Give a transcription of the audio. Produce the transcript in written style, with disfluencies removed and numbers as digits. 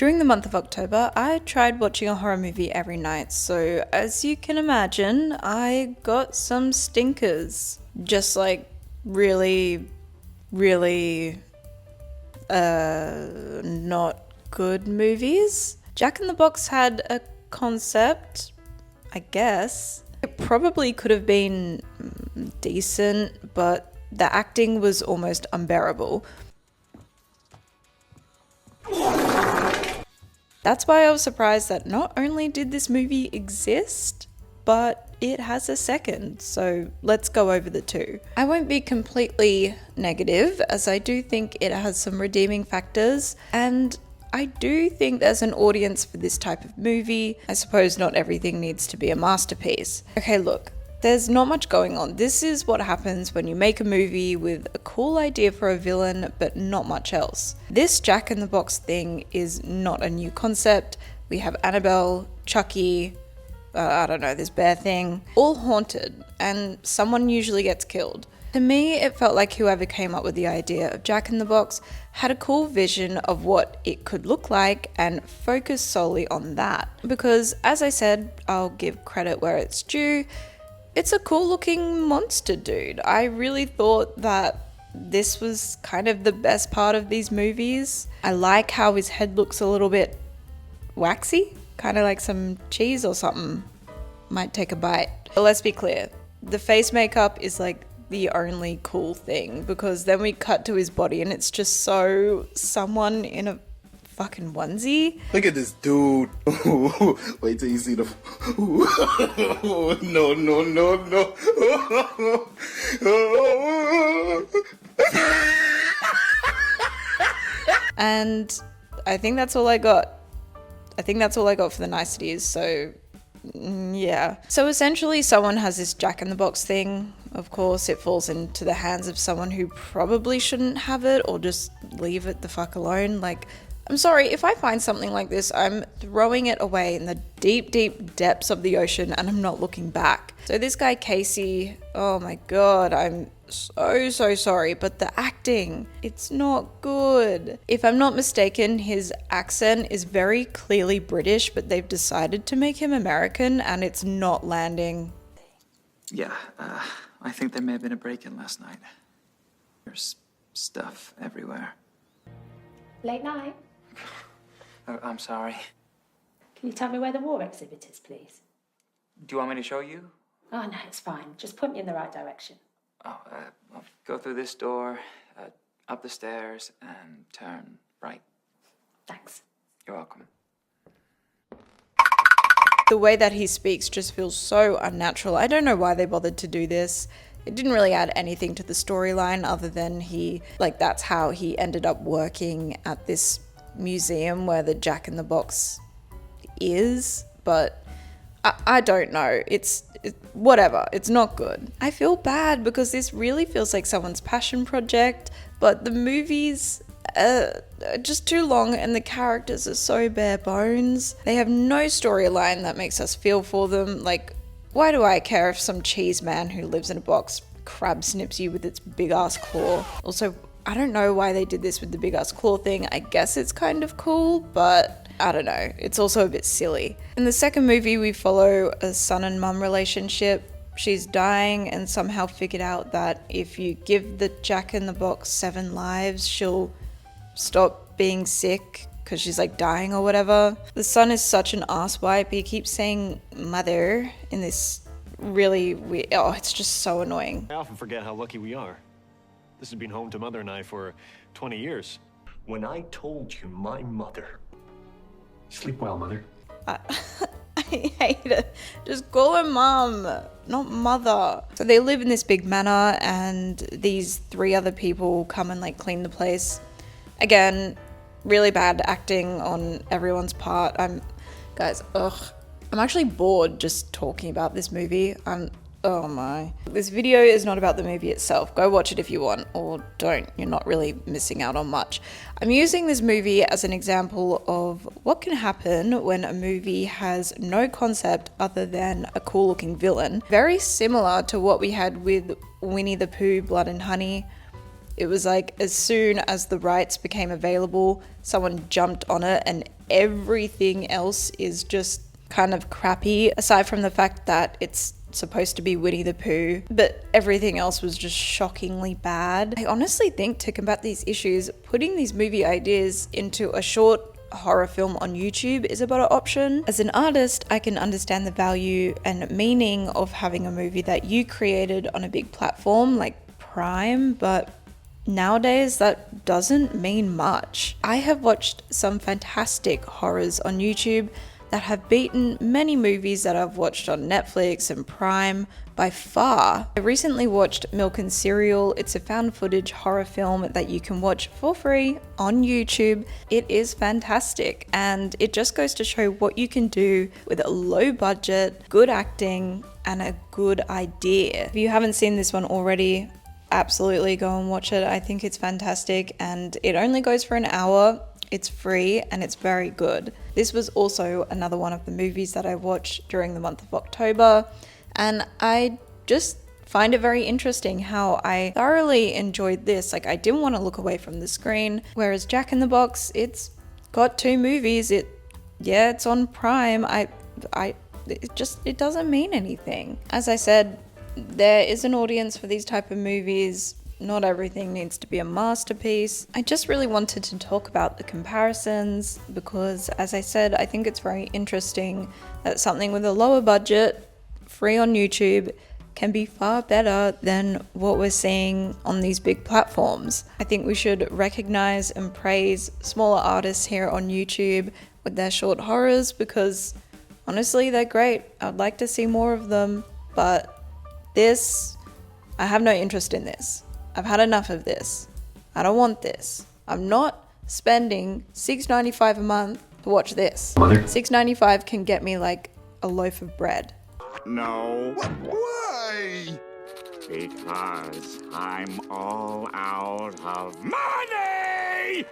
During the month of October, I tried watching a horror movie every night, so as you can imagine, I got some stinkers. Just like really, really, not good movies. Jack in the Box had a concept, I guess. It probably could have been decent, but the acting was almost unbearable. That's why I was surprised that not only did this movie exist, but it has a second, so let's go over the two. I won't be completely negative, as I do think it has some redeeming factors, and I do think there's an audience for this type of movie. I suppose not everything needs to be a masterpiece. Okay, look. There's not much going on. This is what happens when you make a movie with a cool idea for a villain, but not much else. This Jack in the Box thing is not a new concept. We have Annabelle, Chucky, I don't know, this bear thing, all haunted, and someone usually gets killed. To me, it felt like whoever came up with the idea of Jack in the Box had a cool vision of what it could look like and focused solely on that. Because, as I said, I'll give credit where it's due, it's a cool looking monster dude. I really thought that this was kind of the best part of these movies. I like how his head looks a little bit waxy, kind of like some cheese or something. Might take a bite. But let's be clear, the face makeup is like the only cool thing, because then we cut to his body and it's just so someone in a fucking onesie. Look at this dude. Wait till you see the. No. And I think that's all I got. For the niceties, so yeah. So essentially someone has this Jack in the Box thing. Of course, it falls into the hands of someone who probably shouldn't have it, or just leave it the fuck alone. Like, I'm sorry, if I find something like this, I'm throwing it away in the deep, deep depths of the ocean and I'm not looking back. So this guy, Casey, oh my god, I'm so sorry, but the acting, it's not good. If I'm not mistaken, his accent is very clearly British, but they've decided to make him American and it's not landing. Yeah, I think there may have been a break-in last night. There's stuff everywhere. Late night. Oh, I'm sorry. Can you tell me where the war exhibit is, please? Do you want me to show you? Oh, no, it's fine. Just point me in the right direction. Oh, I'll go through this door, up the stairs, and turn right. Thanks. You're welcome. The way that he speaks just feels so unnatural. I don't know why they bothered to do this. It didn't really add anything to the storyline other than that's how he ended up working at this museum where the Jack in the Box is. But I don't know. It's whatever. It's not good. I feel bad because this really feels like someone's passion project, but the movies are just too long and the characters are so bare bones. They have no storyline that makes us feel for them. Like, why do I care if some cheese man who lives in a box crab snips you with its big ass claw? Also, I don't know why they did this with the big ass claw thing. I guess it's kind of cool, but I don't know. It's also a bit silly. In the second movie, we follow a son and mum relationship. She's dying and somehow figured out that if you give the Jack in the Box 7 lives, she'll stop being sick because she's like dying or whatever. The son is such an asswipe. He keeps saying mother in this really weird, it's just so annoying. I often forget how lucky we are. This has been home to Mother and I for 20 years. When I told you my mother... Sleep well, Mother. I hate it. Just call her mum, not mother. So they live in this big manor and these 3 other people come and like clean the place. Again, really bad acting on everyone's part. I'm actually bored just talking about this movie. Oh my. This video is not about the movie itself. Go watch it if you want, or don't. You're not really missing out on much. I'm using this movie as an example of what can happen when a movie has no concept other than a cool looking villain. Very similar to what we had with Winnie the Pooh, Blood and Honey. It was like as soon as the rights became available, someone jumped on it, and everything else is just kind of crappy, aside from the fact that it's supposed to be Winnie the Pooh, but everything else was just shockingly bad. I honestly think to combat these issues, putting these movie ideas into a short horror film on YouTube is a better option. As an artist, I can understand the value and meaning of having a movie that you created on a big platform like Prime, but nowadays that doesn't mean much. I have watched some fantastic horrors on YouTube that have beaten many movies that I've watched on Netflix and Prime by far. I recently watched Milk and Cereal. It's a found footage horror film that you can watch for free on YouTube. It is fantastic, and it just goes to show what you can do with a low budget, good acting, and a good idea. If you haven't seen this one already, absolutely go and watch it. I think it's fantastic, and it only goes for an hour. It's free and it's very good. This was also another one of the movies that I watched during the month of October, and I just find it very interesting how I thoroughly enjoyed this. Like, I didn't want to look away from the screen, whereas Jack in the Box, it's got 2 movies. It's on Prime. It doesn't mean anything. As I said, there is an audience for these type of movies. Not everything needs to be a masterpiece. I just really wanted to talk about the comparisons because, as I said, I think it's very interesting that something with a lower budget, free on YouTube, can be far better than what we're seeing on these big platforms. I think we should recognize and praise smaller artists here on YouTube with their short horrors because honestly, they're great. I'd like to see more of them, but I have no interest in this. I've had enough of this. I don't want this. I'm not spending $6.95 a month to watch this. Mother? $6.95 can get me like a loaf of bread. No. Why? Because I'm all out of money!